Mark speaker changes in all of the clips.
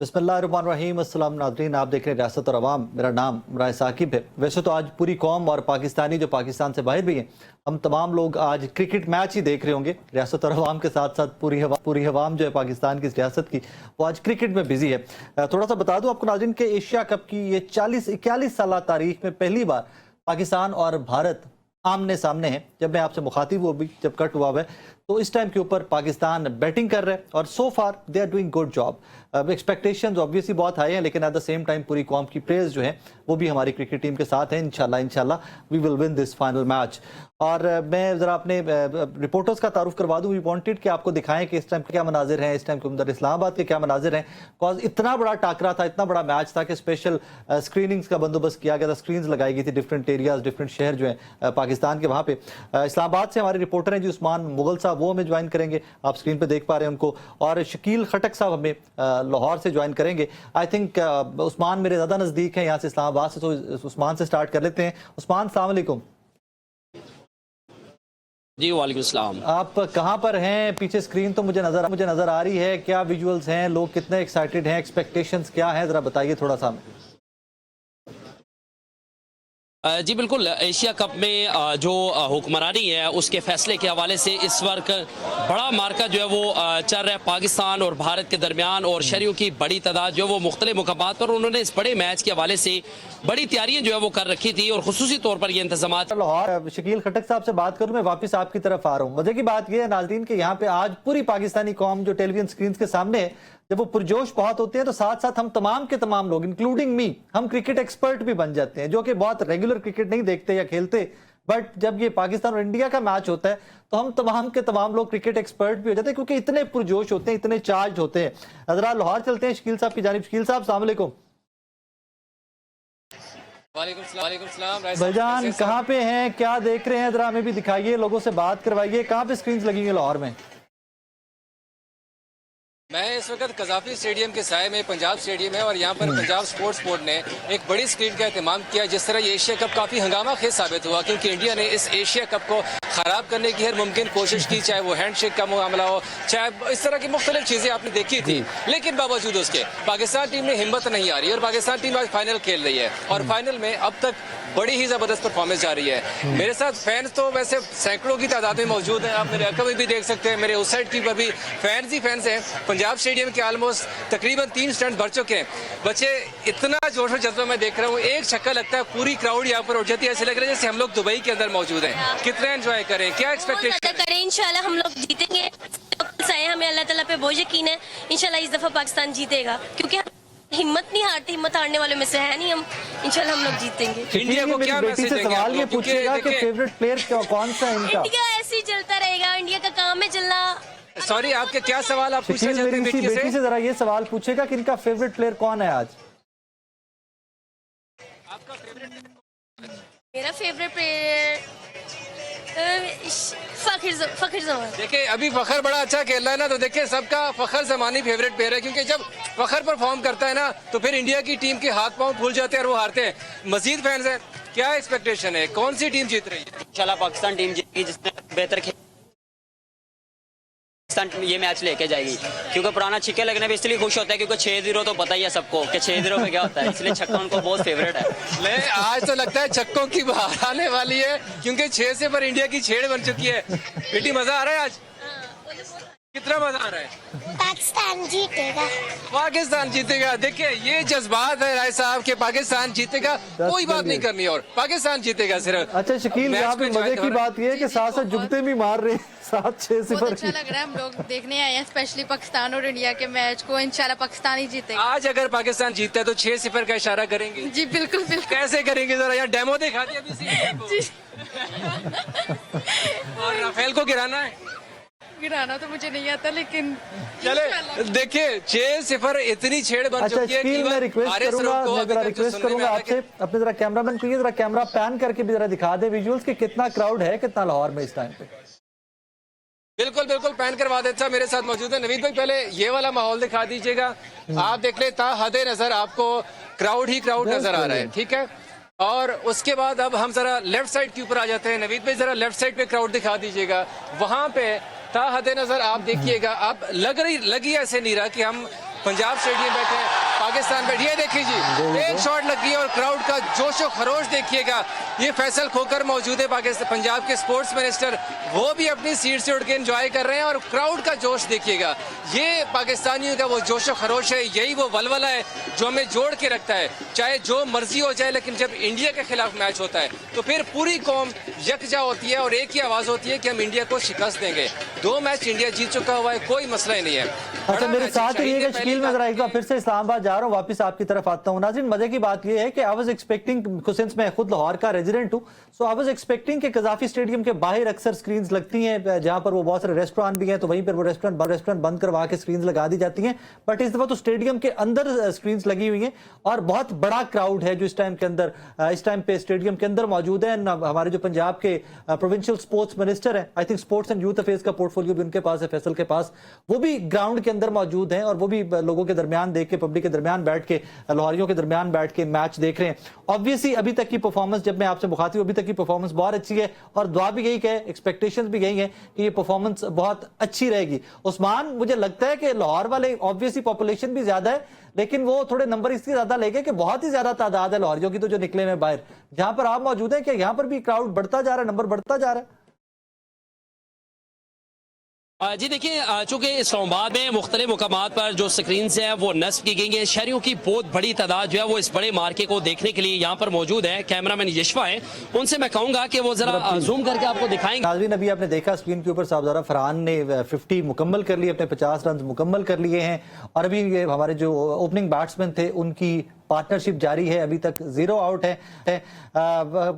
Speaker 1: बिस्मिल्लाहिर्रहमानिर्रहीम। अस्सलाम नाज़रीन, आप देख रहे हैं रियासत और अवाम। मेरा नाम राय साकिब है। वैसे तो आज पूरी कौम और पाकिस्तानी जो पाकिस्तान से बाहर भी हैं, हम तमाम लोग आज क्रिकेट मैच ही देख रहे होंगे। रियासत और अवाम के साथ साथ पूरी अवाम जो है पाकिस्तान की रियासत की, वो आज क्रिकेट में बिजी है। थोड़ा सा बता दूं आपको नाज़रीन के एशिया कप की ये 41 साल तारीख में पहली बार पाकिस्तान और भारत आमने सामने हैं। जब मैं आपसे मुखातिब हुआ भी, जब कट हुआ है, तो इस टाइम के ऊपर पाकिस्तान बैटिंग कर रहे हैं और so far they are doing good job. Expectations obviously बहुत हाई हैं, लेकिन एट द सेम टाइम पूरी कौम की प्रेयर्स जो है वो भी हमारी क्रिकेट टीम के साथ है। इंशाल्लाह we will win this final match. और मैं ज़रा अपने रिपोर्टर्स का तारुफ करवा दूँ। वी वांटेड कि आपको दिखाएं कि इस टाइम क्या मनाजिर हैं, इस टाइम के अंदर इस्लामाबाद के क्या मनाजिर हैं। बिकॉज इतना बड़ा टाकरा था, इतना बड़ा मैच था कि स्पेशल स्क्रीनिंग्स का बंदोबस्त किया गया था। स्क्रीन्स लगाई गई थी डिफरेंट एरियाज, डिफरेंट शहर जो है पाकिस्तान के। वहाँ पे इस्लामाबाद से हमारे रिपोर्टर हैं जी उस्मान मुगल साहब, वो हमें ज्वाइन करेंगे। आप स्क्रीन पे देख पा रहे हैं उनको। और शकील खटक साहब हमें लाहौर से ज्वाइन करेंगे। आई थिंक उस्मान मेरे ज़्यादा नज़दीक है यहाँ से इस्लामाबाद से, तो उस्मान से स्टार्ट कर लेते हैं। उस्मान, अस्सलाम वालेकुम।
Speaker 2: जी वालेकुम सलाम।
Speaker 1: आप कहाँ पर हैं? पीछे स्क्रीन तो मुझे नजर आ रही है। क्या विजुअल्स हैं? लोग कितने एक्साइटेड हैं? एक्सपेक्टेशंस क्या हैं? जरा बताइए थोड़ा सा हमें।
Speaker 2: जी बिल्कुल, एशिया कप में जो हुक्मरानी है उसके फैसले के हवाले से इस वक्त बड़ा मार्का जो है वो चल रहा है पाकिस्तान और भारत के दरमियान, और शहरियों की बड़ी तादाद जो है वो मुख्तलिफ मुकामात पर उन्होंने इस बड़े मैच के हवाले से बड़ी तैयारियां जो है वो कर रखी थी, और खुसूसी तौर पर ये इंतजाम।
Speaker 1: लाहौर शकील खटक साहब से बात करूं, मैं वापस आपकी तरफ आ रहा हूं। मजे की बात यह है नाज़रीन के यहाँ पे आज पूरी पाकिस्तानी कौम जो टेलीविजन स्क्रीन के सामने है, जब वो पुरजोश बहुत होते हैं तो साथ साथ हम तमाम के तमाम लोग इंक्लूडिंग मी, हम क्रिकेट एक्सपर्ट भी बन जाते हैं, जो कि बहुत रेगुलर क्रिकेट नहीं देखते या खेलते। बट जब ये पाकिस्तान और इंडिया का मैच होता है तो हम तमाम के तमाम लोग क्रिकेट एक्सपर्ट भी हो जाते हैं, क्योंकि इतने पुरजोश होते हैं, इतने चार्ज होते हैं। जरा लाहौर चलते हैं शकील साहब की जानिब। शकील साहब, अस्सलाम वालेकुम। भाईजान कहाँ पे हैं, क्या देख रहे हैं? जरा हमें भी दिखाइए, लोगों से बात करवाइए। कहाँ पे स्क्रीन लगी है लाहौर में?
Speaker 3: मैं इस वक्त कजाफी स्टेडियम के साए में, पंजाब स्टेडियम है, और यहाँ पर पंजाब स्पोर्ट्स बोर्ड ने एक बड़ी स्क्रीन का एहतमाम किया। जिस तरह ये एशिया कप काफ़ी हंगामा खेज साबित हुआ, क्योंकि इंडिया ने इस एशिया कप को ख़राब करने की हर मुमकिन कोशिश की, चाहे वो हैंडशेक का मामला हो, चाहे इस तरह की मुख्तलिफ चीज़ें आपने देखी थी। लेकिन बावजूद उसके पाकिस्तान टीम में हिम्मत नहीं आ रही, और पाकिस्तान टीम आज फाइनल खेल रही है, और फाइनल में अब तक बड़ी ही ज़बरदस्त परफॉर्मेंस जा रही है। मेरे साथ फैंस तो वैसे सैकड़ों की तादाद में मौजूद हैं। आप मेरे अकब भी देख सकते हैं, मेरे उस साइड की पर भी फैंस ही फैंस हैं। पंजाब स्टेडियम के ऑलमोस्ट तकरीबन 3 स्टैंड भर चुके हैं। बच्चे इतना जोश और जज्बा मैं देख रहा हूँ, एक छक्का लगता है पूरी क्राउड यहाँ पर उठ जाती है। ऐसे लग रहा है जैसे हम लोग दुबई के अंदर मौजूद हैं। कितना एंजॉय करें, क्या एक्सपेक्टेशन
Speaker 4: करें? इंशाल्लाह हम लोग जीतेंगे। हमें अल्लाह ताला पे बहुत यकीन है, इंशाल्लाह इस दफा पाकिस्तान जीतेगा, क्योंकि हिम्मत नहीं हारती, हिम्मत हारने वालों में से है नहीं हम। इंशाल्लाह हम लोग जीतेंगे।
Speaker 3: इंडिया को क्या मैसेज देंगे?
Speaker 1: सवाल ये पूछेगा कि फेवरेट प्लेयर कौन सा है इनका?
Speaker 4: इंडिया ऐसे ही चलता रहेगा, इंडिया का काम है चलना।
Speaker 3: सॉरी, आपके क्या सवाल आप पूछना चाहते हैं?
Speaker 1: बेटी से जरा ये सवाल पूछेगा कि इनका फेवरेट प्लेयर कौन है आज?
Speaker 3: आपका फेवरेट?
Speaker 4: मेरा फेवरेट प्लेयर फखर जमान।
Speaker 3: देखिए अभी फखर बड़ा अच्छा खेल रहा है ना, तो देखिए सबका फखर जमानी फेवरेट प्लेयर है, क्योंकि जब फखर परफॉर्म करता है ना तो फिर इंडिया की टीम के हाथ पांव फूल जाते हैं और वो हारते हैं। मजीद फैंस है, क्या एक्सपेक्टेशन है, कौन सी टीम जीत रही है?
Speaker 2: इंशाल्लाह पाकिस्तान टीम जीतेगी, जिसने बेहतर खेल ये मैच लेके जाएगी। क्योंकि पुराना छिक्के लगने पे इसलिए खुश होता है क्योंकि 6-0 तो पता ही है सबको कि 6-0 में क्या होता है, इसलिए छक्का उनको बहुत फेवरेट है।
Speaker 3: ले आज तो लगता है छक्कों की बहार आने वाली है, क्योंकि 6 से पर इंडिया की छेड़ बन चुकी है। बेटी मजा आ रहा है आज? कितना मजा आ रहा है?
Speaker 4: पाकिस्तान जीतेगा।
Speaker 3: पाकिस्तान जीतेगा। देखिए ये जज्बात है राय साहब के, पाकिस्तान जीतेगा, कोई बात नहीं करनी और पाकिस्तान जीतेगा सिर्फ।
Speaker 1: अच्छा शकील, यहाँ पे मजे की बात ये है कि साथ साथ जुगते भी मार रहे हैं 7-6 से।
Speaker 5: बहुत अच्छा लग रहा है, हम लोग देखने आए हैं स्पेशली पाकिस्तान और इंडिया के मैच को। इंशाल्लाह पाकिस्तान ही जीतेगा।
Speaker 3: आज अगर पाकिस्तान जीतता है तो 6-0 का इशारा करेंगे?
Speaker 5: जी बिल्कुल बिल्कुल।
Speaker 3: कैसे करेंगे, जरा यहाँ डेमो दिखा दिया अभी और राफेल को गिराना है?
Speaker 5: गिराना तो मुझे नहीं आता, लेकिन
Speaker 3: चले देखिए 6-0 इतनी छेड़ बन
Speaker 1: अच्छा
Speaker 3: चुकी है
Speaker 1: शकील, मैं रिक्वेस्ट करूंगा आपसे, अपने जरा कैमरामैन को जरा कैमरा पैन करके भी जरा दिखा दे विजुअल्स कि कितना क्राउड है, कितना लाहौर में इस टाइम पे।
Speaker 3: बिल्कुल बिल्कुल पैन करवा देता। मेरे साथ मौजूद है नवीद भाई, पहले ये वाला माहौल दिखा दीजिएगा। आप देख ले, ता हदे नजर आपको क्राउड ही क्राउड नजर आ रहा है, ठीक है। और उसके बाद अब हम जरा लेफ्ट साइड के ऊपर आ जाते हैं। नवीद भाई जरा लेफ्ट साइड पे क्राउड दिखा दीजिएगा। वहां पे ता हदे नजर आप देखिएगा, आप लगी ऐसे नहीं रहा कि हम पंजाब स्टेडियम बैठे हैं, पाकिस्तान बैठे। ये देखिए जी, एक शॉट लगी है और क्राउड का जोशो खरोश देखिएगा। ये फैसल खोकर मौजूद है पाकिस्तान पंजाब के स्पोर्ट्स मिनिस्टर, वो भी अपनी सीट से उठ के एंजॉय कर रहे हैं और क्राउड का जोश देखिएगा। ये पाकिस्तानियों का वो जोशो खरोश है, यही वो वलवला है जो हमें जोड़ के रखता है, चाहे जो मर्जी हो जाए। लेकिन जब इंडिया के खिलाफ मैच होता है तो फिर पूरी कौम यकजा होती है और एक ही आवाज होती है कि हम इंडिया को शिकस्त देंगे। 2 मैच इंडिया जीत चुका हुआ है, कोई मसला ही नहीं है।
Speaker 1: अच्छा, मेरे साथ रहिएगा शकील। मैं जरा एक बार फिर से इस्लामाबाद जा रहा हूँ, वापस आपकी तरफ आता हूँ। नाज़रीन, मजे की बात यह है कि आई वाज एक्सपेक्टिंग, सिंस मैं खुद लाहौर का रेजिडेंट हूँ, सो आई वाज एक्सपेक्टिंग कि कज़ाफी स्टेडियम के बाहर अक्सर स्क्रीन्स लगती हैं, जहां पर वो बहुत सारे रेस्टोरेंट भी हैं, तो वहीं पर वो रेस्टोरेंट बंद करवा के स्क्रीन्स लगा दी जाती हैं। बट इस दफा तो स्टेडियम के अंदर स्क्रीन्स लगी हुई हैं और बहुत बड़ा क्राउड है जो इस टाइम पे स्टेडियम के अंदर मौजूद है। हमारे जो पंजाब के प्रोविंशियल स्पोर्ट्स मिनिस्टर हैं, I think sports and youth affairs का पोर्टफोलियो भी उनके पास है, फैसल के पास, वो भी ग्राउंड के अंदर मौजूद हैं और वो भी लोगों के दरमियान देख के, पब्लिक के दरमियान बैठ के, लाहौरियों के दरमियान बैठ के मैच देख रहे हैं। ऑब्वियसली अभी तक की परफॉर्मेंस, जब मैं आपसे मुखातिब, अभी तक की परफॉर्मेंस बहुत अच्छी है और दुआ भी यही है, एक्सपेक्टेशंस भी यही है कि ये परफॉर्मेंस बहुत अच्छी रहेगी। उस्मान, मुझे लगता है कि लाहौर वाले, ऑब्वियसली पॉपुलेशन भी ज्यादा है, लेकिन वो थोड़े नंबर इसलिए ज्यादा लेके कि बहुत ही ज्यादा तादाद है लाहौरियों की तो जो निकले में बाहर, जहां पर आप मौजूद हैं, कि यहां पर भी क्राउड बढ़ता जा रहा है, नंबर बढ़ता जा रहा है?
Speaker 2: जी देखिए, चूंकि इस्लामाबाद में मुख्तलिफ मुकामात पर जो स्क्रीन हैं वो नस्ब की गई हैं, शहरियों की बहुत बड़ी तादाद जो है वो इस बड़े मार्के को देखने के लिए यहाँ पर मौजूद है। कैमरामैन यशवा है, उनसे मैं कहूँगा कि वो जरा जूम करके आपको दिखाएंगे।
Speaker 1: नाज़रीन, अभी आपने देखा स्क्रीन के ऊपर साहबजादा फरहान ने 50 मुकम्मल कर लिए, अपने 50 रन मुकम्मल कर लिए हैं और अभी ये हमारे जो ओपनिंग बैट्समैन थे उनकी पार्टनरशिप जारी है, अभी तक 0 आउट है।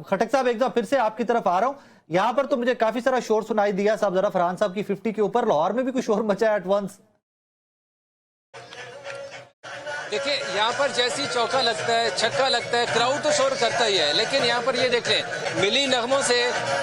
Speaker 1: खटक साहब, एक बार फिर से आपकी तरफ आ रहा हूँ। यहाँ पर तो मुझे काफी सारा शोर सुनाई दिया साहब, जरा फरहान साहब की 50 के ऊपर, लाहौर में भी कुछ शोर मचा एट वंस।
Speaker 3: देखिए, यहाँ पर जैसी चौका लगता है, छक्का लगता है, क्राउड तो शोर करता ही है, लेकिन यहाँ पर ये देख लें, मिली नगमों से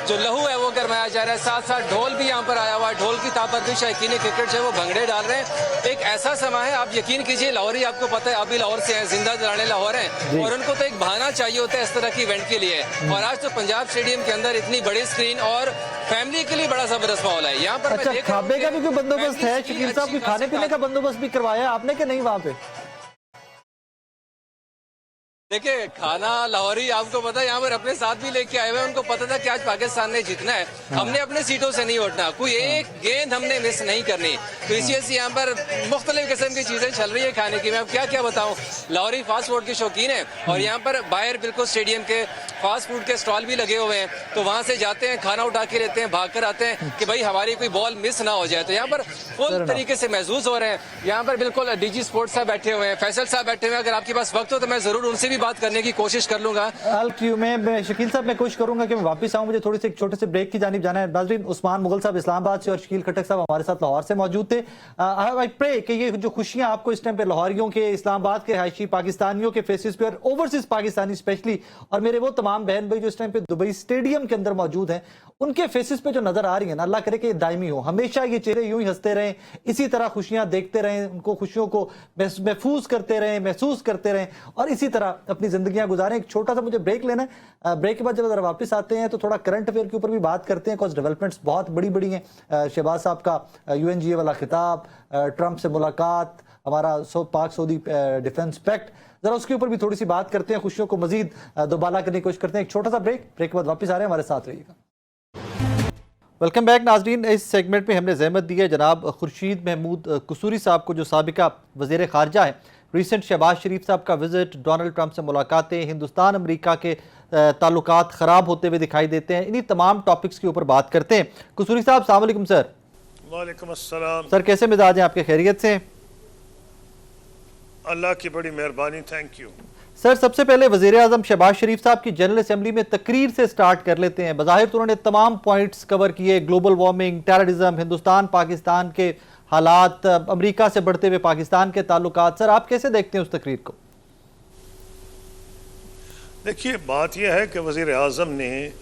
Speaker 3: जो लहू है वो गरमाया जा रहा है। साथ साथ ढोल भी यहाँ पर आया हुआ है, ढोल की ताकत भी शायकीन क्रिकेट से वो भंगड़े डाल रहे हैं। एक ऐसा समा है, आप यकीन कीजिए, लाहौरी, आपको पता है, अभी लाहौर से हैं, जिंदा जलाने लाहौर हैं, और उनको तो एक बहाना चाहिए होता है इस तरह की इवेंट के लिए। और आज तो पंजाब स्टेडियम के अंदर इतनी बड़ी स्क्रीन और फैमिली के लिए बड़ा जबरदस्त माहौल है यहाँ पर।
Speaker 1: अच्छा, खाने का भी कोई बंदोबस्त है शकील साहब? की खाने पीने का बंदोबस्त भी करवाया आपने कि नहीं वहां पे?
Speaker 3: देखिए, खाना लाहौरी आपको पता है यहाँ पर अपने साथ भी लेके आए हुए हैं, उनको पता था कि आज पाकिस्तान ने जीतना है, हमने अपने सीटों से नहीं उठना, कोई एक गेंद हमने मिस नहीं करनी। तो इसी वजह से यहाँ पर मुख्तलिफ किस्म की चीजें चल रही है खाने की। मैं अब क्या क्या बताऊँ, लाहौरी फास्ट फूड के शौकीन है और यहाँ पर बाहर बिल्कुल स्टेडियम के फास्ट फूड के स्टॉल भी लगे हुए हैं, तो वहाँ से जाते हैं, खाना उठा के लेते हैं, भाग कर आते हैं कि भाई हमारी कोई बॉल मिस ना हो जाए। तो यहाँ पर फुल तरीके से महसूस हो रहे हैं। यहाँ पर बिल्कुल डीजी स्पोर्ट्स साहब बैठे हुए हैं, फैसल साहब बैठे हुए हैं, अगर आपके पास वक्त हो तो मैं जरूर उनसे भी बात करने की कोशिश कर लूंगा।
Speaker 1: मैं शकील साहब, मैं कोशिश करूंगा कि मैं वापस आऊं, मुझे थोड़ी सी एक छोटे से ब्रेक की जानिब जाना है। नाज़रीन, उस्मान मुगल साहब इस्लामाबाद से और शकील खटक साहब हमारे साथ लाहौर से मौजूद थे। आई प्रे कि ये जो खुशियां आपको इस टाइम पे लाहौरियों के, इस्लामाबाद के हाइशी पाकिस्तानियों के फेसेस पे और ओवरसीज पाकिस्तानी स्पेशली, और मेरे वो तमाम बहन भाई जो इस टाइम पे दुबई स्टेडियम के अंदर मौजूद हैं, उनके फेसेस पे जो नजर आ रही है ना, अल्लाह करे कि दायमी हो, हमेशा ये चेहरे यूं ही हंसते रहें, इसी तरह खुशियां देखते रहें, उनको खुशियों को महसूस करते रहें और इसी तरह अपनी जिंदगियां गुजारें। एक छोटा सा मुझे ब्रेक लेना है, ब्रेक के बाद जब वापस आते हैं तो थोड़ा करंट अफेयर के ऊपर भी बात करते हैं, कुछ डेवलपमेंट्स बहुत बड़ी हैं। शहबाज साहब का UNGA वाला खिताब, ट्रंप से मुलाकात, हमारा पाक सऊदी डिफेंस पैक्ट, जरा उसके ऊपर भी थोड़ी सी बात करते हैं, खुशियों को मजीद दोबारा करने की कोशिश करते हैं। एक छोटा सा ब्रेक के बाद वापस आ रहे हैं, हमारे साथ रहिएगा। वेलकम बैक नाजरीन। इस सेगमेंट में हमने ज़हमत दी है जनाब खुर्शीद महमूद कसूरी साहब को, जो साबिका वज़ीर ख़ारजा है। रिसेंट शहबाज शरीफ साहब का विजिट, डोनाल्ड ट्रंप से मुलाकातें, हिंदुस्तान अमेरिका के ताल्लुकात ख़राब होते हुए दिखाई देते हैं, इन्हीं तमाम टॉपिक्स के ऊपर बात करते हैं। कसूरी साहब, अस्सलाम वालेकुम सर।
Speaker 6: वालेकुम अस्सलाम
Speaker 1: सर, कैसे मिजाज हैं आपके? खैरियत से?
Speaker 6: अल्लाह की बड़ी मेहरबानी, थैंक यू।
Speaker 1: सर, सबसे पहले वज़ीर आज़म शहबाज शरीफ साहब की जनरल असेंबली में तकरीर से स्टार्ट कर लेते हैं। बज़ाहिर तो उन्होंने तमाम पॉइंट्स कवर किए, global warming, terrorism, Hindustan Pakistan के हालात, अमेरिका से बढ़ते हुए पाकिस्तान के ताल्लुकात। सर, आप कैसे देखते हैं उस तकरीर को?
Speaker 6: देखिए, बात यह है कि वज़ीर आज़म ने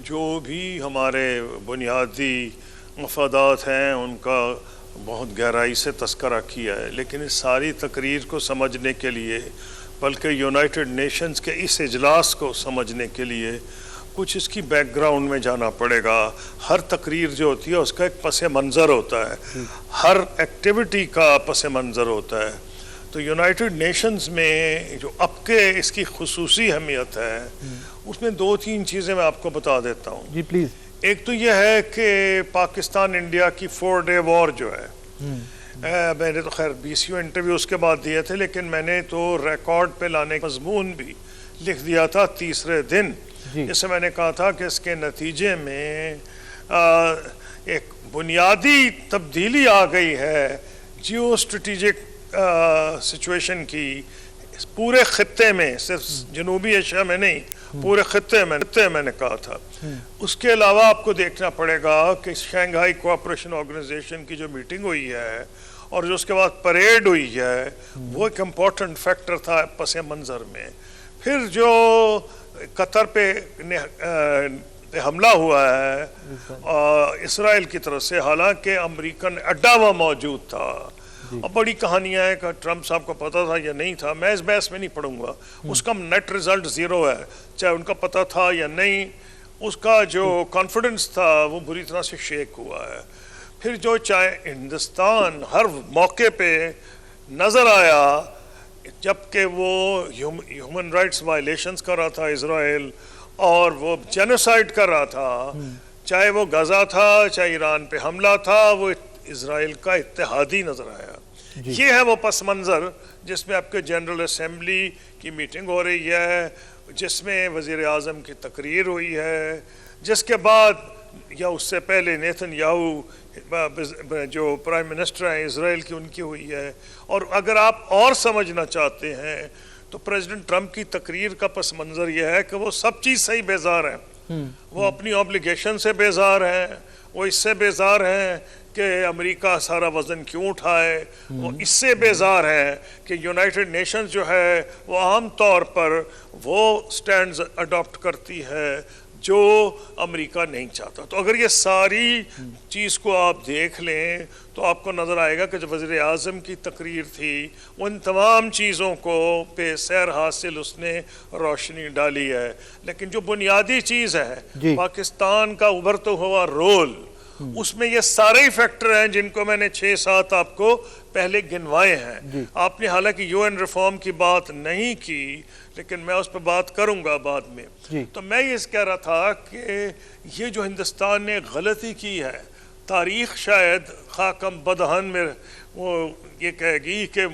Speaker 6: जो भी हमारे बुनियादी मफादात हैं उनका बहुत गहराई से तस्करा किया है, लेकिन इस सारी तकरीर को समझने के लिए, बल्कि यूनाइटेड नेशंस के इस इजलास को समझने के लिए कुछ इसकी बैकग्राउंड में जाना पड़ेगा। हर तकरीर जो होती है उसका एक पस मंज़र होता है, हर एक्टिविटी का पस मंज़र होता है। तो यूनाइटेड नेशंस में जो अब के इसकी खुसूसी अहमियत है, उसमें 2-3 चीज़ें मैं आपको बता देता हूँ
Speaker 1: जी प्लीज।
Speaker 6: एक तो यह है कि पाकिस्तान इंडिया की 4-डे वॉर जो है, मैंने तो खैर 20 इंटरव्यू उसके बाद दिए थे, लेकिन मैंने तो रिकॉर्ड पे लाने का मजमून भी लिख दिया था तीसरे दिन, जिससे मैंने कहा था कि इसके नतीजे में एक बुनियादी तब्दीली आ गई है जियो स्ट्रेटिजिक सिचुएशन की पूरे खत्ते में, सिर्फ जनूबी एशिया में नहीं, पूरे खत्ते में मैंने कहा था। उसके अलावा आपको देखना पड़ेगा कि शंघाई कोऑपरेशन ऑर्गेनाइजेशन की जो मीटिंग हुई है और जो उसके बाद परेड हुई है, वो एक इम्पोर्टेंट फैक्टर था पस मंज़र में। फिर जो कतर पे हमला हुआ है इसराइल की तरफ से, हालांकि अमेरिकन अड्डा वहाँ मौजूद था। अब बड़ी कहानियां हैं कि ट्रंप साहब को पता था या नहीं था, मैं इस बहस में नहीं पढ़ूंगा, उसका नेट रिजल्ट 0 है, चाहे उनका पता था या नहीं, उसका जो कॉन्फिडेंस था वो बुरी तरह से शेक हुआ है। फिर जो चाहे हिंदुस्तान हर मौके पे नज़र आया जबकि वो ह्यूमन राइट्स वायलेशंस कर रहा था इसराइल, और वो जेनोसाइड कर रहा था, चाहे वो गजा था चाहे ईरान पे हमला था, वो इसराइल का इत्तेहादी नजर आया। ये है वो पस मंज़र जिसमें आपके जनरल असेंबली की मीटिंग हो रही है, जिसमें वज़ीर आज़म की तकरीर हुई है, जिसके बाद या उससे पहले नेतन्याहू जो प्राइम मिनिस्टर हैं इसराइल की, उनकी हुई है। और अगर आप और समझना चाहते हैं तो प्रेसिडेंट ट्रंप की तकरीर का पस मंज़र यह है कि वो सब चीज़ सही बेजार हैं, वो अपनी ऑब्लिगेशन से बेजार हैं, वो इससे बेजार हैं कि अमेरिका सारा वज़न क्यों उठाए, वो इससे बेजार हैं कि यूनाइटेड नेशंस जो है वो आम तौर पर वो स्टैंड्स अडॉप्ट करती है जो अमेरिका नहीं चाहता। तो अगर ये सारी चीज़ को आप देख लें तो आपको नज़र आएगा कि जो वज़ीर आज़म की तकरीर थी उन तमाम चीज़ों को पे सैर हासिल उसने रोशनी डाली है। लेकिन जो बुनियादी चीज़ है पाकिस्तान का उभरता हुआ रोल, उसमें ये सारे ही फैक्टर हैं जिनको मैंने 6-7 आपको पहले गिनवाए हैं। आपने हालांकि यूएन रिफॉर्म की बात नहीं की, लेकिन मैं उस पर बात करूंगा बाद में। तो मैं ये कह रहा था कि ये जो हिंदुस्तान ने गलती की है, तारीख शायद खाकम बदहन में वो ये कहेगी कि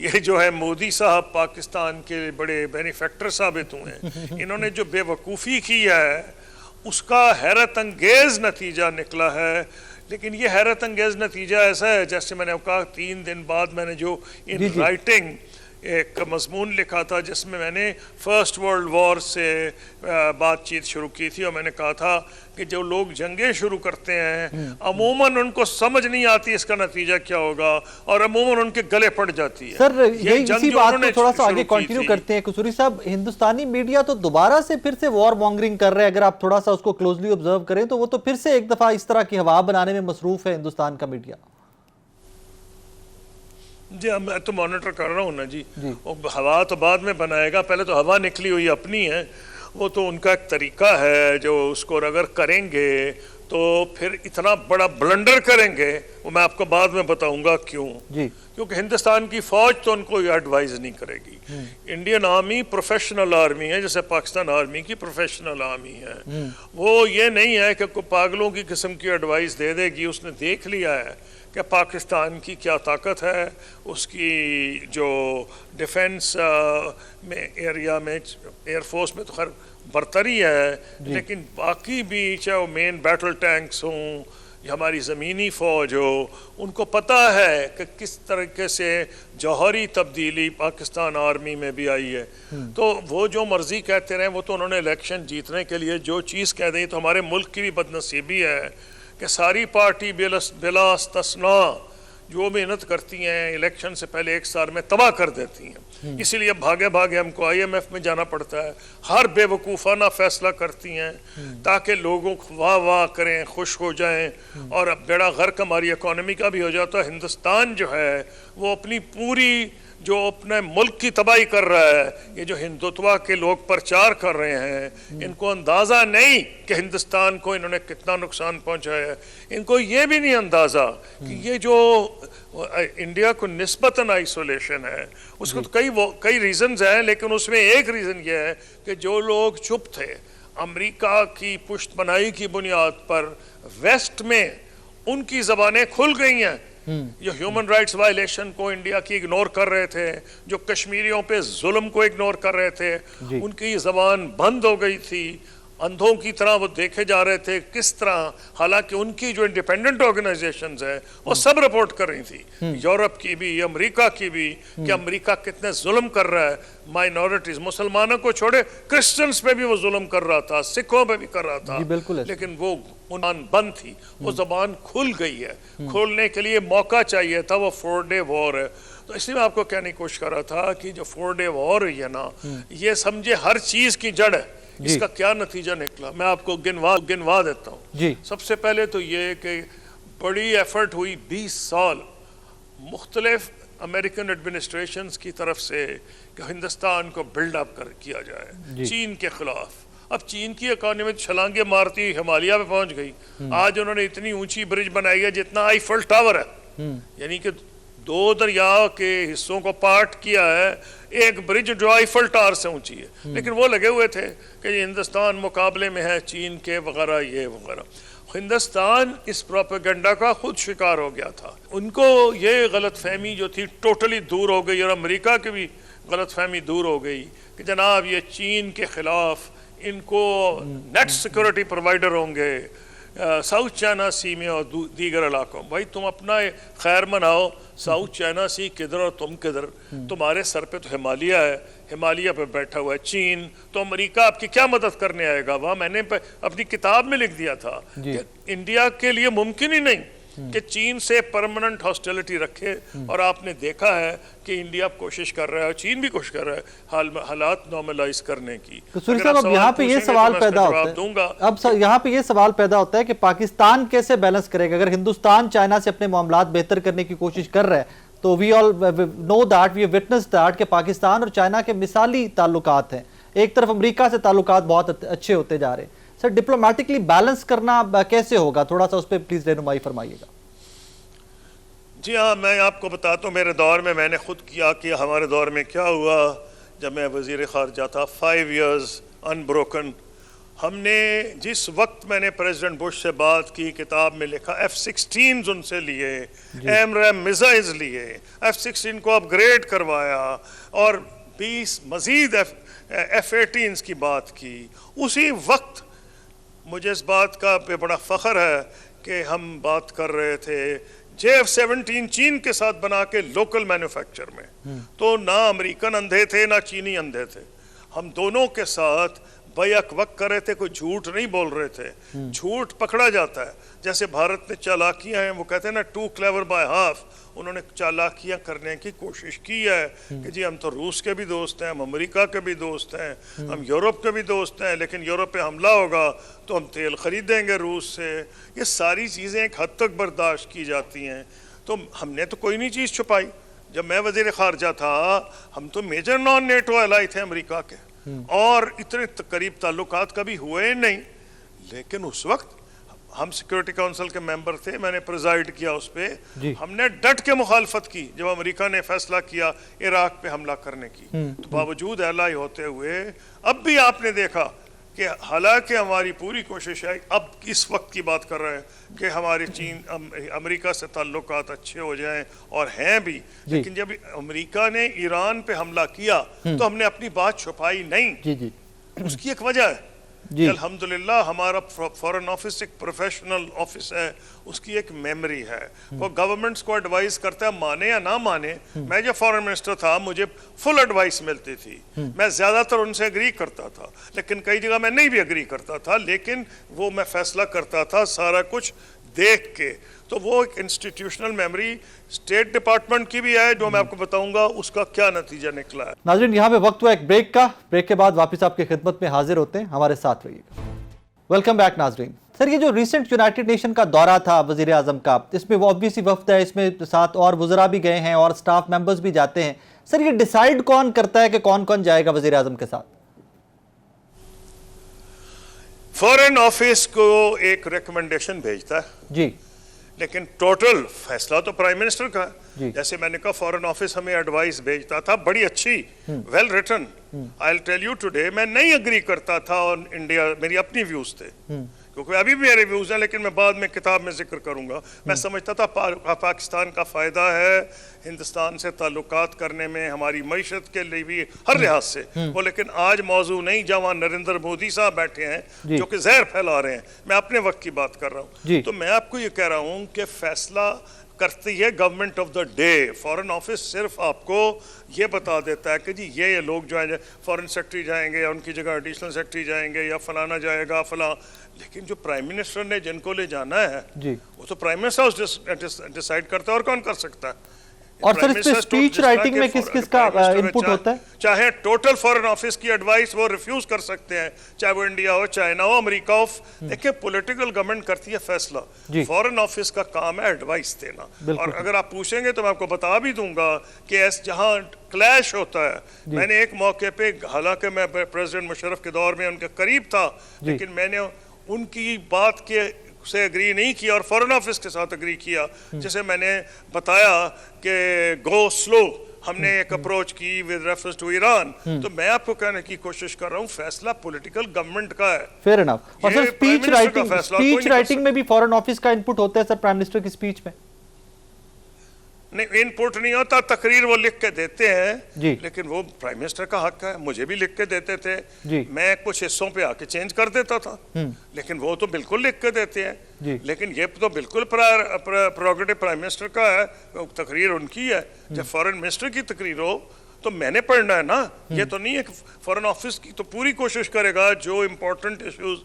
Speaker 6: ये जो है मोदी साहब पाकिस्तान के बड़े बेनिफैक्टर साबित हुए हैं। इन्होंने जो बेवकूफ़ी की है उसका हैरत अंगेज नतीजा निकला है। लेकिन ये हैरत अंगेज नतीजा ऐसा है, जैसे मैंने कहा 3 दिन बाद मैंने जो इन राइटिंग एक मजमून लिखा था जिसमें मैंने फर्स्ट वर्ल्ड वॉर से बातचीत शुरू की थी, और मैंने कहा था कि जो लोग जंगें शुरू करते हैं अमूमन उनको समझ नहीं आती इसका नतीजा क्या होगा, और अमूमन उनके गले पड़ जाती है।
Speaker 1: सर यही इसी बात को थोड़ा सा आगे कंटिन्यू करते हैं। कसूरी साहब, हिंदुस्तानी मीडिया तो दोबारा से फिर से वॉर मॉन्गरिंग कर रहे हैं। अगर आप थोड़ा सा उसको क्लोजली ऑब्जर्व करें तो वो तो फिर से एक दफा इस तरह की हवा बनाने में मसरूफ है हिंदुस्तान का मीडिया।
Speaker 6: जी मैं तो मॉनिटर कर रहा हूँ ना जी, हवा तो बाद में बनाएगा, पहले तो हवा निकली हुई अपनी है, वो तो उनका एक तरीका है जो उसको अगर करेंगे तो फिर इतना बड़ा ब्लंडर करेंगे, वो मैं आपको बाद में बताऊंगा क्यों। क्योंकि हिंदुस्तान की फौज तो उनको एडवाइज नहीं करेगी। इंडियन आर्मी प्रोफेशनल आर्मी है, जैसे पाकिस्तान आर्मी की प्रोफेशनल आर्मी है। वो ये नहीं है कि कोई पागलों की किस्म की एडवाइस दे देगी। उसने देख लिया है कि पाकिस्तान की क्या ताकत है, उसकी जो डिफेंस में एरिया में एयरफोर्स में तो खैर बरतरी है, लेकिन बाकी भी चाहे वो मेन बैटल टैंक्स हों या हमारी ज़मीनी फ़ौज हो, उनको पता है कि किस तरीके से जौहरी तब्दीली पाकिस्तान आर्मी में भी आई है। तो वो जो मर्ज़ी कहते रहे, वो तो उन्होंने इलेक्शन जीतने के लिए जो चीज़ कह दी। तो हमारे मुल्क की भी बदनसीबी है कि सारी पार्टी बिला इस्तिस्ना जो मेहनत करती हैं इलेक्शन से पहले 1 साल में तबाह कर देती हैं। इसीलिए भागे भागे हमको IMF में जाना पड़ता है, हर बेवकूफ़ाना फैसला करती हैं ताकि लोगों को वाह वाह करें, खुश हो जाएं, और अब बेड़ा गर्क हमारी इकोनॉमी का भी हो जाता है। हिंदुस्तान जो है वो अपनी पूरी जो अपने मुल्क की तबाही कर रहा है, ये जो हिंदुत्व के लोग प्रचार कर रहे हैं, इनको अंदाज़ा नहीं कि हिंदुस्तान को इन्होंने कितना नुकसान पहुंचाया है। इनको ये भी नहीं अंदाज़ा कि ये जो इंडिया को निस्बतन आइसोलेशन है, उसको तो कई रीजंस हैं, लेकिन उसमें एक रीजन ये है कि जो लोग चुप थे अमेरिका की पुष्टबनाई की बुनियाद पर वेस्ट में उनकी जबानें खुल गई हैं। जो ह्यूमन राइट्स वायलेशन को इंडिया की इग्नोर कर रहे थे, जो कश्मीरियों पे जुल्म को इग्नोर कर रहे थे, उनकी जबान बंद हो गई थी। अंधों की तरह वो देखे जा रहे थे किस तरह, हालांकि उनकी जो इंडिपेंडेंट ऑर्गेनाइजेशंस है वो सब रिपोर्ट कर रही थी, यूरोप की भी, अमेरिका की भी, कि अमेरिका कितने जुल्म कर रहा है माइनॉरिटीज, मुसलमानों को छोड़े क्रिश्चियंस पे भी वो जुल्म कर रहा था, सिखों पे भी कर रहा था।
Speaker 1: बिल्कुल,
Speaker 6: लेकिन वो जबान बंद थी, वो जबान खुल गई है। खोलने के लिए मौका चाहिए था, वो 4 डे वॉर है। तो इसलिए मैं आपको कहने की कोशिश कर रहा था कि जो 4 डे वॉर है ना, ये समझे हर चीज की जड़ है। इसका क्या नतीजा निकला मैं आपको गिनवा देता हूँ। सबसे पहले तो ये कि बड़ी एफर्ट हुई 20 साल मुख्तलिफ अमेरिकन एडमिनिस्ट्रेशंस की तरफ से कि हिंदुस्तान को बिल्डअप किया जाए चीन के खिलाफ। अब चीन की इकॉनमी छलांगे मारती हिमालय पे पहुंच गई। आज उन्होंने इतनी ऊंची ब्रिज बनाई है जितना आईफल टावर है, यानी कि 2 दरिया के हिस्सों को पार्ट किया है, एक ब्रिज जो आईफल टावर से ऊंची है। लेकिन वो लगे हुए थे कि हिंदुस्तान मुकाबले में है चीन के वगैरह ये वगैरह। हिंदुस्तान इस प्रोपेगेंडा का खुद शिकार हो गया था। उनको ये गलतफहमी जो थी टोटली दूर हो गई, और अमेरिका की भी गलतफहमी दूर हो गई कि जनाब ये चीन के खिलाफ इनको नेट सिक्योरिटी प्रोवाइडर होंगे साउथ चाइना सी में और दीगर इलाकों। भाई तुम अपना खैर मनाओ, साउथ चाइना सी किधर और तुम किधर, तुम्हारे सर पे तो हिमालय है, हिमालय पे बैठा हुआ है चीन, तो अमेरिका आपकी क्या मदद करने आएगा वहाँ। मैंने अपनी किताब में लिख दिया था कि इंडिया के लिए मुमकिन ही नहीं कि चीन से परमानेंट हॉस्टिलिटी रखे, और आपने देखा है कि इंडिया कोशिश कर रहा है, चीन भी कोशिश कर रहा है हालात नॉर्मलाइज करने की।
Speaker 1: तो सूरी साहब, अब यहाँ पे ये सवाल पैदा होता है, अब यहाँ पे ये सवाल पैदा होता है कि पाकिस्तान कैसे बैलेंस करेगा। अगर हिंदुस्तान चाइना से अपने मामलात बेहतर करने की कोशिश कर रहा है, तो we all know that, we witness that कि पाकिस्तान और चाइना के मिसाली ताल्लुकात हैं। एक तरफ अमेरिका से ताल्लुकात बहुत अच्छे होते जा रहे हैं। सर, डिप्लोमेटिकली बैलेंस करना कैसे होगा, थोड़ा सा उस पर प्लीज रहनुमाई फरमाइएगा।
Speaker 6: जी हाँ, मैं आपको बताता हूँ मेरे दौर में मैंने खुद किया कि हमारे दौर में क्या हुआ जब मैं वज़ीर ख़ारजा था। 5 years अनब्रोकन। हमने जिस वक्त मैंने प्रेसिडेंट बुश से बात की, किताब में लिखा, F-16 उनसे लिए, AMRAAM मिसाइल्स लिए, F-16 को अपग्रेड करवाया, और 20 मज़ीद F-18 की बात की। उसी वक्त मुझे इस बात का पे बड़ा फ़ख्र है कि हम बात कर रहे थे JF-17 चीन के साथ बना के लोकल मैन्युफैक्चर में। तो ना अमेरिकन अंधे थे ना चीनी अंधे थे, हम दोनों के साथ बैक वक्त कर रहे थे, कोई झूठ नहीं बोल रहे थे। झूठ पकड़ा जाता है, जैसे भारत में चालाकियां हैं, वो कहते हैं ना टू क्लेवर बाय हाफ। उन्होंने चालाकियां करने की कोशिश की है कि जी हम तो रूस के भी दोस्त हैं, हम अमेरिका के भी दोस्त हैं, हम यूरोप के भी दोस्त हैं, लेकिन यूरोप पे हमला होगा तो हम तेल खरीदेंगे रूस से। ये सारी चीज़ें एक हद तक बर्दाश्त की जाती हैं। तो हमने तो कोई नहीं चीज़ छुपाई। जब मैं वज़ीर ख़ारजा था, हम तो मेजर नॉन नेटो एलाई थे अमेरिका के, और इतने करीब ताल्लुकात कभी हुए नहीं। लेकिन उस वक्त हम सिक्योरिटी काउंसिल के मेंबर थे, मैंने प्रिजाइड किया उस पर। हमने डट के मुखालफत की जब अमेरिका ने फैसला किया इराक पे हमला करने की। तो बावजूद एलाई होते हुए अब भी आपने देखा कि हालांकि हमारी पूरी कोशिश है, अब इस वक्त की बात कर रहे हैं कि हमारे चीन अमेरिका से ताल्लुकात अच्छे हो जाएं, और हैं भी। लेकिन जब अमेरिका ने ईरान पे हमला किया तो हमने अपनी बात छुपाई नहीं। उसकी एक वजह है कि अल्हम्दुलिल्लाह हमारा फॉरेन ऑफिस एक प्रोफेशनल ऑफिस है, उसकी एक मेमोरी है। वो गवर्नमेंट्स को एडवाइस करता है, माने या ना माने। मैं जब फॉरेन मिनिस्टर था मुझे फुल एडवाइस मिलती थी, मैं ज़्यादातर उनसे एग्री करता था, लेकिन कई जगह मैं नहीं भी एग्री करता था, लेकिन वो मैं फैसला करता था सारा कुछ देख के। तो वो एक इंस्टीट्यूशनल मेमोरी स्टेट डिपार्टमेंट की भी है, जो मैं आपको बताऊंगा उसका क्या नतीजा निकला है।
Speaker 1: नाज़रीन, यहाँ पे वक्त हुआ एक ब्रेक का। ब्रेक के बाद वापस आपकी खिदमत में हाजिर होते हैं, हमारे साथ रहिएगा। वेलकम बैक नाज़रीन। सर, ये जो रिसेंट यूनाइटेड नेशन का दौरा था वज़ीर आज़म का, इसमें वो ऑब्वियसली वफ्द है, इसमें साथ और वज़रा भी गए हैं और स्टाफ मेंबर्स भी जाते हैं। सर, ये डिसाइड कौन करता है कि कौन कौन जाएगा वज़ीर आज़म के साथ?
Speaker 6: फॉरेन ऑफिस को एक रिकमेंडेशन भेजता है
Speaker 1: जी,
Speaker 6: लेकिन टोटल फैसला तो प्राइम मिनिस्टर का
Speaker 1: जी।
Speaker 6: है। जैसे मैंने कहा फॉरेन ऑफिस हमें एडवाइस भेजता था, बड़ी अच्छी, well written. I will tell you today, मैं नहीं एग्री करता था और इंडिया, मेरी अपनी व्यूज थे, क्योंकि अभी भी मेरे व्यूज हैं, लेकिन मैं बाद में किताब में जिक्र करूंगा। मैं समझता था पाकिस्तान का फायदा है हिंदुस्तान से ताल्लुकात करने में, हमारी मईशत के लिए भी हर लिहाज से वो। लेकिन आज मौजू नहीं, जहाँ नरेंद्र मोदी साहब बैठे हैं जो कि जहर फैला रहे हैं। मैं अपने वक्त की बात कर रहा हूँ, तो मैं आपको ये कह रहा हूँ कि फैसला करती है government of the day. Foreign office सिर्फ आपको ये बता देता है कि जी ये लोग जो है फॉरेन सेक्रेटरी जाएंगे या उनकी जगह एडिशनल सेक्रेटरी जाएंगे या फलाना जाएगा फला, लेकिन जो प्राइम मिनिस्टर ने जिनको ले जाना है जी, वो तो प्राइम मिनिस्टर डिसाइड करता है, और कौन कर सकता है।
Speaker 1: और सर इस पे स्पीच राइटिंग में किस किस का इनपुट होता है?
Speaker 6: चाहे टोटल फॉरेन ऑफिस की एडवाइस वो रिफ्यूज कर सकते हैं, चाहे वो इंडिया हो, चाइना हो, अमेरिका हो। देखिए पॉलिटिकल गवर्नमेंट करती है फैसला, फॉरेन ऑफिस का काम है एडवाइस देना। और अगर आप पूछेंगे तो मैं आपको बता भी दूंगा कि जहां क्लैश होता है, मैंने एक मौके पे, हालांकि मैं प्रेसिडेंट मुशर्रफ के दौर में उनके करीब था, लेकिन मैंने उनकी बात के से एग्री नहीं किया और फॉरेन ऑफिस के साथ एग्री किया। जैसे मैंने बताया कि गो स्लो हमने एक अप्रोच की विद रेफरेंस टू ईरान, तो मैं आपको कहने की कोशिश कर रहा हूँ फैसला पॉलिटिकल गवर्नमेंट का है।
Speaker 1: Fair enough. और सर स्पीच राइटिंग में भी फॉरेन ऑफिस का इनपुट होता है सर प्राइम मिनिस्टर की स्पीच में?
Speaker 6: नहीं, इनपुट नहीं होता, तकरीर वो लिख के देते हैं जी, लेकिन वो प्राइम मिनिस्टर का हक है। मुझे भी लिख के देते थे जी, मैं कुछ हिस्सों पे आके चेंज कर देता था, लेकिन वो तो बिल्कुल लिख के देते हैं जी। लेकिन ये तो बिल्कुल प्रेरोगेटिव प्राइम मिनिस्टर का है, तकरीर उनकी है। जब फॉरेन मिनिस्टर की तकरीर हो तो मैंने पढ़ना है ना, ये तो नहीं है कि फॉरेन ऑफिस की तो पूरी कोशिश करेगा जो इम्पोर्टेंट इश्यूज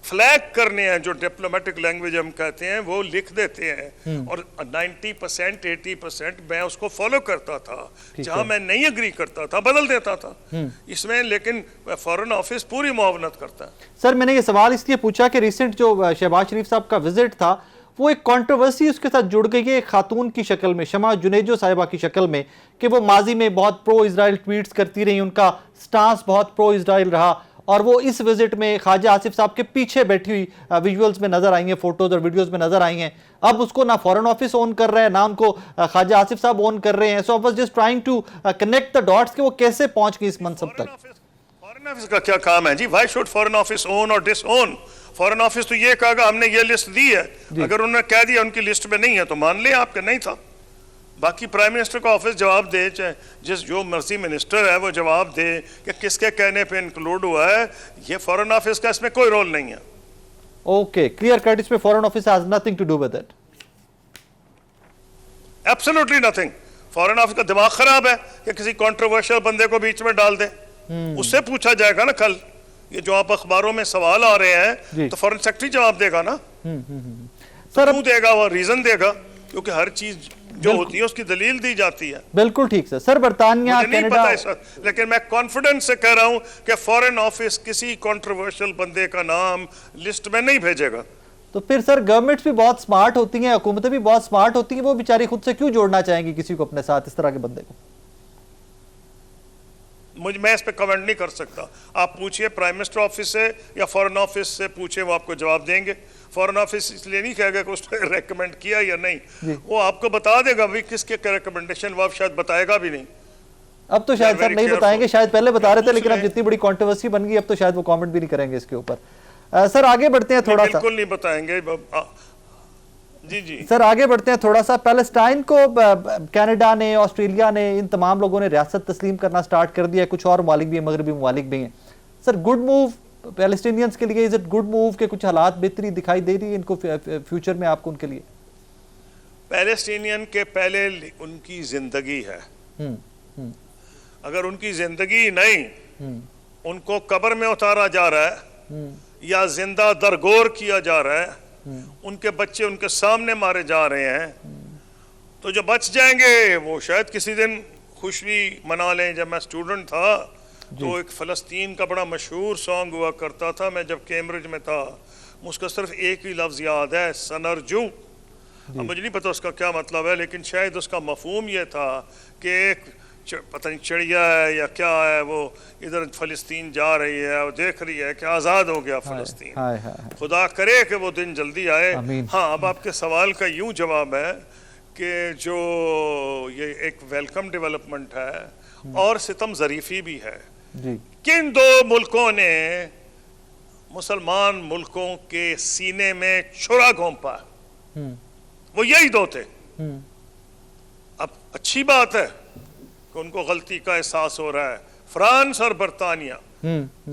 Speaker 6: फ्लैग करने हैं, जो डिप्लोमेटिक लैंग्वेज हम कहते हैं, वो लिख देते हैं। और 90% 80% मैं उसको फॉलो करता था, जहां मैं नहीं एग्री करता था बदल देता था इसमें, लेकिन फॉरेन ऑफिस पूरी मुआवनत करता है।
Speaker 1: सर मैंने ये सवाल इसलिए पूछा कि रिसेंट जो शहबाज शरीफ साहब का विजिट था वो एक कंट्रोवर्सी उसके साथ जुड़ गई है एक खातून की शक्ल में, शमा जुनेजो साहिबा की शक्ल में, कि वो माजी में बहुत प्रो इजराइल ट्वीट्स करती रही, उनका स्टांस बहुत प्रो इजराइल रहा, और वो इस विजिट में ख्वाजा आसिफ साहब के पीछे बैठी हुई विजुअल्स में नजर आई हैं, फोटोज और वीडियोस में नजर आई हैं। अब उसको ना फॉरेन ऑफिस ओन कर रहा है, ना उनको ख्वाजा आसिफ साहब ओन कर रहे हैं। So I was just trying to connect the dots कि वो कैसे पहुंच गई इस मनसब तक।
Speaker 6: फॉरेन ऑफिस का क्या काम है जी? Why should foreign office own और डिसओन? फॉरेन ऑफिस तो ये कहेगा हमने ये लिस्ट दी है, अगर उन्होंने कह दिया उनकी लिस्ट में नहीं है तो मान ले आपके नहीं था। बाकी प्राइम मिनिस्टर का ऑफिस जवाब दे, जिस जो मर्जी मिनिस्टर है वो जवाब दे कि किसके कहने पे इंक्लूड हुआ है। ये फॉरेन ऑफिस का इसमें कोई रोल नहीं है।
Speaker 1: ओके, क्लियर कट, इसमें foreign office has nothing to do with it,
Speaker 6: absolutely nothing. Foreign office का दिमाग खराब है कि किसी कंट्रोवर्शियल बंदे को बीच में डाल दे। उससे पूछा जाएगा ना कल, ये जो आप अखबारों में सवाल आ रहे हैं, तो फॉरेन सेक्रेटरी जवाब देगा ना। सर क्यों देगा? वो रीजन देगा, क्योंकि हर चीज जो होती है उसकी दलील दी जाती है।
Speaker 1: बिल्कुल ठीक सर। सर बर्तानिया, कनाडा,
Speaker 6: लेकिन मैं कॉन्फिडेंस से कह रहा हूं कि फॉरेन ऑफिस किसी कंट्रोवर्शियल बंदे का नाम लिस्ट में नहीं भेजेगा।
Speaker 1: तो फिर सर गवर्नमेंट्स भी बहुत स्मार्ट होती हैं, हुकूमतें भी बहुत स्मार्ट होती हैं, वो बेचारी खुद से क्यों जोड़ना चाहेंगी किसी को अपने साथ, इस तरह के बंदे को?
Speaker 6: मैं इस पे कमेंट नहीं कर सकता। आप पूछिए प्राइम मिनिस्टर ऑफिस से या फॉरेन ऑफिस से पूछे, वो आपको जवाब देंगे। फॉरेन ऑफिस इसलिए नहीं कहेगा कि उसने रेकमेंड किया या नहीं, वो आपको बता देगा भी किसके रिकमेंडेशन, वो आप शायद बताएगा भी नहीं।
Speaker 1: अब तो शायद सर नहीं बताएंगे, शायद पहले बता रहे थे, लेकिन अब जितनी बड़ी कंट्रोवर्सी बन गई अब तो शायद वो कमेंट भी नहीं करेंगे इसके ऊपर। सर आगे बढ़ते हैं थोड़ा सा।
Speaker 6: बिल्कुल नहीं बताएंगे जी जी।
Speaker 1: सर आगे बढ़ते हैं थोड़ा सा। पैलेस्टाइन को कनाडा ने, ऑस्ट्रेलिया ने, इन तमाम लोगों ने रियासत तस्लीम करना स्टार्ट कर दिया है, कुछ और ममालिक भी हैं, मगरबी ममालिक भी हैं। सर गुड मूव पैलेस्टीनियंस के लिए, इज इट गुड मूव के कुछ हालात बेहतरी दिखाई दे रही है इनको फ्यूचर में आपको उनके लिए?
Speaker 6: पैलेस्टीनियन के पहले उनकी जिंदगी है, अगर उनकी जिंदगी नहीं, उनको कब्र में उतारा जा रहा है या जिंदा दरगोर किया जा रहा है, उनके बच्चे उनके सामने मारे जा रहे हैं, तो जो बच जाएंगे वो शायद किसी दिन खुशी मना लें। जब मैं स्टूडेंट था तो एक फ़लस्तीन का बड़ा मशहूर सॉन्ग हुआ करता था, मैं जब कैम्ब्रिज में था, मुझको सिर्फ एक ही लफ्ज़ याद है, सनरजू। अब मुझे नहीं पता उसका क्या मतलब है, लेकिन शायद उसका मफहूम ये था कि एक पता नहीं चिड़िया है या क्या है, वो इधर फ़लस्तीन जा रही है और देख रही है कि आज़ाद हो गया फ़लस्तीन।
Speaker 1: हाय हाय हाय।
Speaker 6: खुदा करे कि वो दिन जल्दी आए।
Speaker 1: आमीन।
Speaker 6: हाँ, अब आपके सवाल का यूं जवाब है कि जो ये एक वेलकम डेवलपमेंट है और सितम ज़रीफ़ी भी है।
Speaker 1: जी
Speaker 6: किन दो मुल्कों ने मुसलमान मुल्कों के सीने में छुरा घोंपा, वो यही दो थे। अब अच्छी बात है कि उनको गलती का एहसास हो रहा है। फ्रांस और बरतानिया,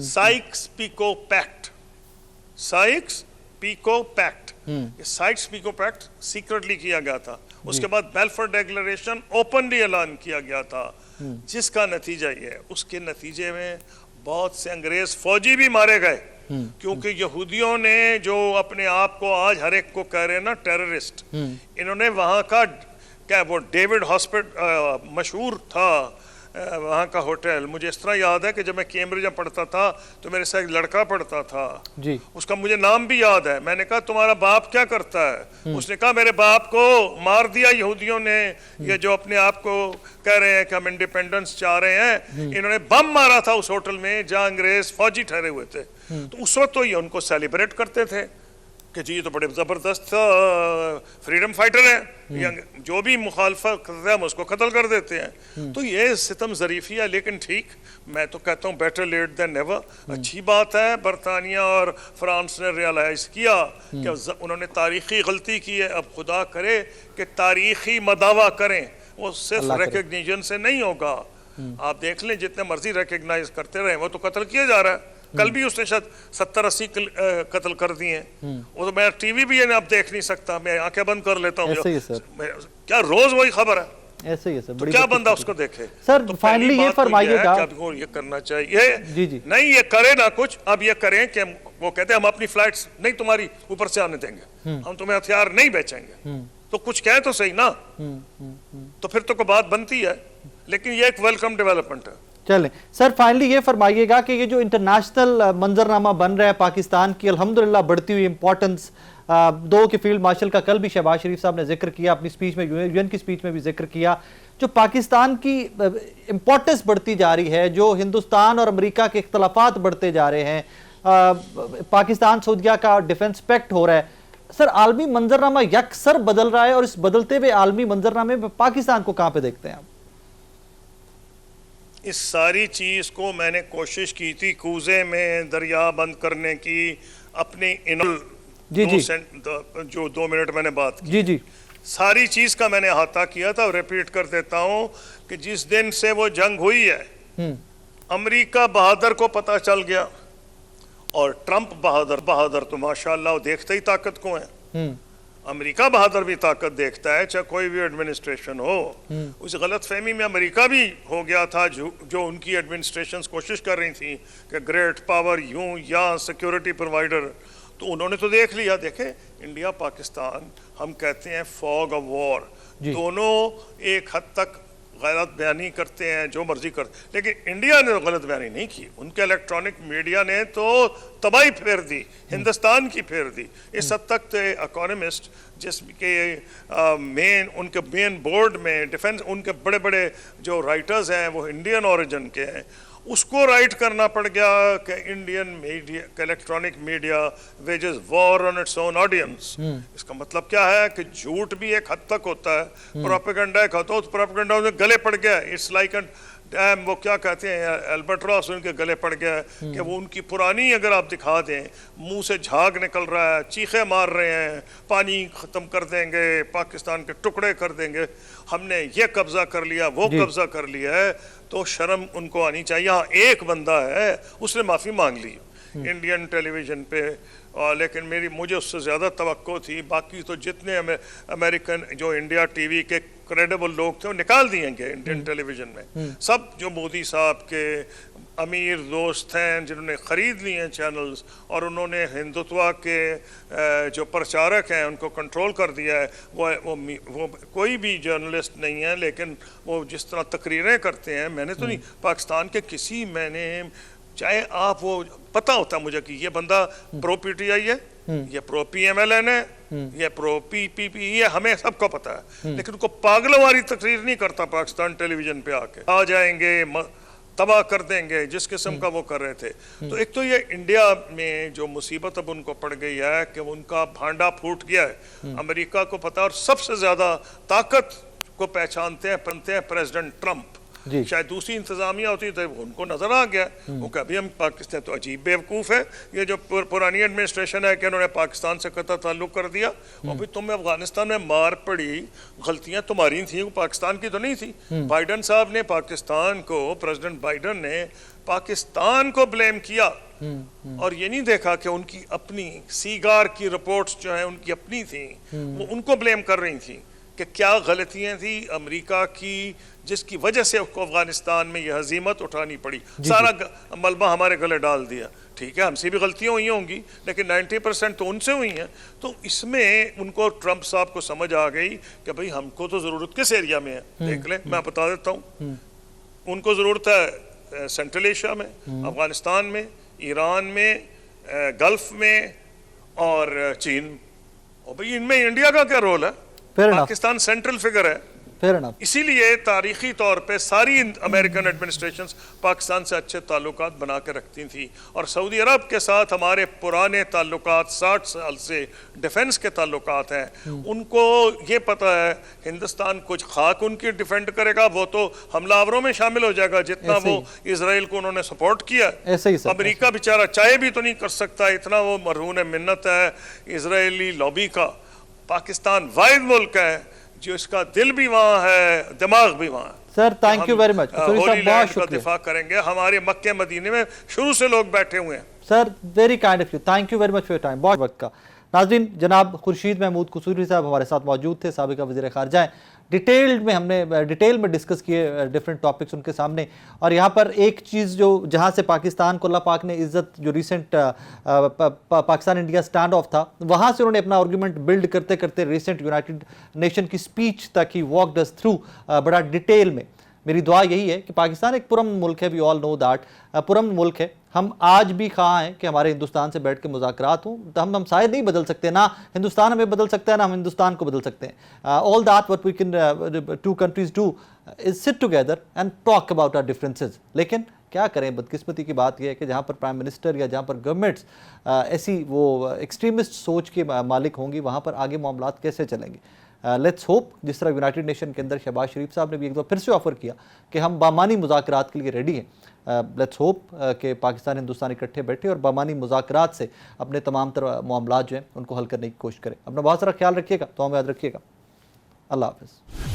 Speaker 6: Sykes Picot pact, Sykes Picot pact, ये साइक्स पीको पैक्ट सीक्रेटली किया गया था। उसके बाद बेल्फोर डिक्लेरेशन ओपनली ऐलान किया गया था, जिसका नतीजा ये है, उसके नतीजे में बहुत से अंग्रेज फौजी भी मारे गए, क्योंकि यहूदियों ने जो अपने आप को आज हर एक को कह रहे हैं ना टेररिस्ट, इन्होंने वहाँ का क्या वो डेविड हॉस्पिटल मशहूर था वहाँ का होटल, मुझे इस तरह याद है कि जब मैं कैम्ब्रिज में पढ़ता था तो मेरे साथ एक लड़का पढ़ता था
Speaker 1: जी,
Speaker 6: उसका मुझे नाम भी याद है। मैंने कहा तुम्हारा बाप क्या करता है? उसने कहा मेरे बाप को मार दिया यहूदियों ने, ये जो अपने आप को कह रहे हैं कि हम इंडिपेंडेंस चाह रहे हैं, इन्होंने बम मारा था उस होटल में जहाँ अंग्रेज फौजी ठहरे हुए थे। तो उस वक्त तो ये उनको सेलिब्रेट करते थे कि जी ये तो बड़े ज़बरदस्त फ्रीडम फाइटर हैं, जो भी मुखालफत करते हैं हम उसको कत्ल कर देते हैं। तो ये सितम ज़रीफ़ी है, लेकिन ठीक, मैं तो कहता हूँ बेटर लेट देन नेवर। अच्छी बात है बरतानिया और फ्रांस ने रियलाइज़ किया कि उन्होंने तारीख़ी गलती की है। अब खुदा करे कि तारीख़ी मदावा करें, वो सिर्फ रिकग्निशन से नहीं होगा। आप देख लें जितने मर्जी रिकग्नाइज करते रहे, वो तो कत्ल किया जा रहा है। कल भी उसने शायद 70-80 कत्ल कर दिए। वो तो मैं टीवी भी है ना, अब देख नहीं सकता, मैं आंखें बंद कर लेता हूँ।
Speaker 1: ऐसे ही है सर,
Speaker 6: क्या रोज वही खबर है?
Speaker 1: ऐसे ही है सर।
Speaker 6: तो क्या बंदा उसको देखे?
Speaker 1: सर
Speaker 6: तो
Speaker 1: फाइनली ये फरमाइएगा,
Speaker 6: तो ये करना चाहिए
Speaker 1: जी जी,
Speaker 6: नहीं ये करे ना कुछ। अब ये करें कि वो कहते हैं हम अपनी फ्लाइट्स नहीं तुम्हारी ऊपर से आने देंगे, हम तुम्हें हथियार नहीं बेचेंगे, तो कुछ कहे तो सही ना, तो फिर तो कोई बात बनती है। लेकिन ये एक वेलकम डेवलपमेंट है।
Speaker 1: चलें सर, फाइनली ये फरमाइएगा कि ये जो इंटरनेशनल मंजरनामा बन रहा है पाकिस्तान की अल्हम्दुलिल्लाह बढ़ती हुई इंपॉर्टेंस, दो के फील्ड मार्शल का कल भी शहबाज शरीफ साहब ने जिक्र किया, अपनी स्पीच में यूएन की स्पीच में भी जिक्र किया, जो पाकिस्तान की इंपॉर्टेंस बढ़ती जा रही है, जो हिंदुस्तान और अमेरिका के इख्तलाफात बढ़ते जा रहे हैं, पाकिस्तान सऊदिया का डिफेंस पैक्ट हो रहा है, सर आलमी मंजरनामा यकसर बदल रहा है, और इस बदलते हुए आलमी मंजरनामे में पाकिस्तान को कहाँ पे देखते हैं आप?
Speaker 6: इस सारी चीज़ को मैंने कोशिश की थी कूजे में दरिया बंद करने की, अपनी जो 2 मिनट मैंने बात की,
Speaker 1: जी,
Speaker 6: सारी चीज़ का मैंने अहाता किया था। और रिपीट कर देता हूँ कि जिस दिन से वो जंग हुई है, अमेरिका बहादुर को पता चल गया, और ट्रंप बहादुर तो माशाल्लाह वो देखते ही ताकत को है। अमेरिका बहादुर भी ताकत देखता है, चाहे कोई भी एडमिनिस्ट्रेशन हो। उस गलत फहमी में अमेरिका भी हो गया था, जो उनकी एडमिनिस्ट्रेशन कोशिश कर रही थी कि ग्रेट पावर यूं या सिक्योरिटी प्रोवाइडर, तो उन्होंने तो देख लिया। देखे इंडिया पाकिस्तान, हम कहते हैं फॉग ऑफ वॉर, दोनों एक हद तक गलत बयानी करते हैं, जो मर्जी करते, लेकिन इंडिया ने तो गलत बयानी नहीं की। उनके इलेक्ट्रॉनिक मीडिया ने तो तबाही फेर दी, हिंदुस्तान की फेर दी। इस हद तक तो इकोनॉमिस्ट जिसके उनके मेन बोर्ड में डिफेंस, उनके बड़े बड़े जो राइटर्स हैं वो इंडियन ओरिजिन के हैं, उसको राइट करना पड़ गया कि Indian media, electronic media wages war on its own audience. इसका मतलब क्या है कि झूठ भी एक हद तक होता है, प्रोपेगेंडा एक होता है, तो प्रोपेगेंडा उनके गले पड़ गया। इट्स लाइक डैम, वो क्या कहते हैं, अल्बाट्रॉस उनके गले पड़ गया कि वो उनकी पुरानी अगर आप दिखा दें, मुंह से झाग निकल रहा है, चीखे मार रहे हैं, पानी ख़त्म कर देंगे, पाकिस्तान के टुकड़े कर देंगे, हमने ये कब्जा कर लिया, वो कब्जा कर लिया है, तो शर्म उनको आनी चाहिए। हाँ, एक बंदा है उसने माफ़ी मांग ली इंडियन टेलीविज़न पे, लेकिन मुझे उससे ज़्यादा तवक्को थी। बाकी तो जितने अमेरिकन जो इंडिया टीवी के क्रेडिबल लोग थे वो निकाल दिए गए इंडियन टेलीविज़न में। सब जो मोदी साहब के अमीर दोस्त हैं जिन्होंने ख़रीद लिए हैं चैनल्स, और उन्होंने हिंदुत्व के जो प्रचारक हैं उनको कंट्रोल कर दिया है। वो कोई भी जर्नलिस्ट नहीं है, लेकिन वो जिस तरह तकरीरें करते हैं, मैंने तो नहीं पाकिस्तान के किसी, मैंने चाहे आप वो पता होता मुझे कि ये बंदा प्रो PTI है, ये प्रो PMLN है, ये प्रो पीपीपी, ये हमें सबको पता है, लेकिन उनको पागलवारी तकरीर नहीं करता पाकिस्तान टेलीविजन पे आके आ जाएंगे तबाह कर देंगे जिस किस्म का वो कर रहे थे। तो एक तो ये इंडिया में जो मुसीबत अब उनको पड़ गई है कि उनका भांडा फूट गया है। अमेरिका को पता, और सबसे ज्यादा ताकत को पहचानते हैं बनते हैं प्रेसिडेंट ट्रंप। शायद दूसरी इंतजामिया होती तो उनको नजर आ गया, वो कभी हम पाकिस्तान, तो अजीब बेवकूफ है ये जो पुरानी एडमिनिस्ट्रेशन है कि उन्होंने पाकिस्तान से कतई ताल्लुक कर दिया। और फिर तुम्हें अफगानिस्तान में मार पड़ी, गलतियां तुम्हारी थी, पाकिस्तान की तो नहीं थी। बाइडन साहब ने पाकिस्तान को, प्रेसिडेंट बाइडन ने पाकिस्तान को ब्लेम किया और ये नहीं देखा कि उनकी अपनी सीगार की रिपोर्ट्स जो है उनकी अपनी थी, वो उनको ब्लेम कर रही थी कि क्या गलतियां थी अमेरिका की जिसकी वजह से उसको अफगानिस्तान में यह हजीमत उठानी पड़ी। सारा मलबा हमारे गले डाल दिया। ठीक है, हमसे भी गलतियां हुई होंगी, लेकिन 90% तो उनसे हुई हैं। तो इसमें उनको ट्रंप साहब को समझ आ गई कि भाई हमको तो ज़रूरत किस एरिया में है, देख लें, मैं बता देता हूँ। उनको ज़रूरत है सेंट्रल एशिया में, अफगानिस्तान में, ईरान में, गल्फ में और चीन। और भाई इनमें इंडिया का क्या रोल है? पाकिस्तान सेंट्रल फिगर है। इसीलिए तारीखी तौर पे सारी अमेरिकन एडमिनिस्ट्रेशंस पाकिस्तान से अच्छे ताल्लुकात बना के रखती थी, और सऊदी अरब के साथ हमारे पुराने ताल्लुकात 60 साल से डिफेंस के ताल्लुकात हैं। उनको ये पता है हिंदुस्तान कुछ खाक उनकी डिफेंड करेगा, वो तो हमलावरों में शामिल हो जाएगा जितना वो इसराइल को उन्होंने सपोर्ट किया। अमेरिका बेचारा चाहे भी तो नहीं कर सकता, इतना वो मरहून मिन्नत है इसराइली लॉबी का। पाकिस्तान वाहिद मुल्क है जो इसका दिल भी वहाँ है, दिमाग भी वहाँ है।
Speaker 1: Sir thank you very much,
Speaker 6: Holi land का दिफा करेंगे। हमारे मक्के मदीने में शुरू से लोग बैठे हुए हैं।
Speaker 1: Sir very kind of you, thank you very much for your time, बहुत वक्त का। नाज़रीन, जनाब खुर्शीद महमूद कसूरी साहब हमारे साथ मौजूद थे, साबिक़ वज़ीर ख़ारजा हैं। हमने डिटेल में डिस्कस किए डिफरेंट टॉपिक्स उनके सामने, और यहाँ पर एक चीज़ जो जहाँ से पाकिस्तान को अल्लाह पाक ने इज़्ज़त, जो recent Pakistan India stand of था, वहाँ से उन्होंने अपना आर्गूमेंट बिल्ड करते करते रिसेंट यूनाइटेड नेशन की स्पीच तक ही वॉकड अस थ्रू बड़ा डिटेल में। मेरी दुआ यही है कि पाकिस्तान एक पुरअमन मुल्क है, वी ऑल नो दैट, पुरअमन मुल्क है। हम आज भी कहाँ हैं कि हमारे हिंदुस्तान से बैठ के मुज़ाकरात हों, तो हम शायद नहीं बदल सकते, ना हिंदुस्तान हमें बदल सकता है, ना हम हिंदुस्तान को बदल सकते हैं। All that what we can two countries do is sit together and talk about our differences. लेकिन क्या करें, बदकिस्मती की बात यह है कि जहाँ पर प्राइम मिनिस्टर या जहाँ पर गवर्नमेंट्स ऐसी वो एक्सट्रीमिस्ट सोच के मालिक होंगी, वहाँ पर आगे मामलात कैसे चलेंगे। लेट्स होप, जिस तरह यूनाइटेड नेशन के अंदर शहबाज शरीफ साहब ने भी एक बार फिर से ऑफर किया कि हम बामानी मुज़ाकरात के लिए रेडी हैं, लेट्स होप कि पाकिस्तान हिंदुस्तान इकट्ठे बैठे और बामानी मुज़ाकरात से अपने तमाम तरह मामलात जो हैं उनको हल करने की कोशिश करें। अपना बहुत सारा ख्याल रखिएगा, तो हमें याद रखिएगा। अल्लाह हाफ़िज़।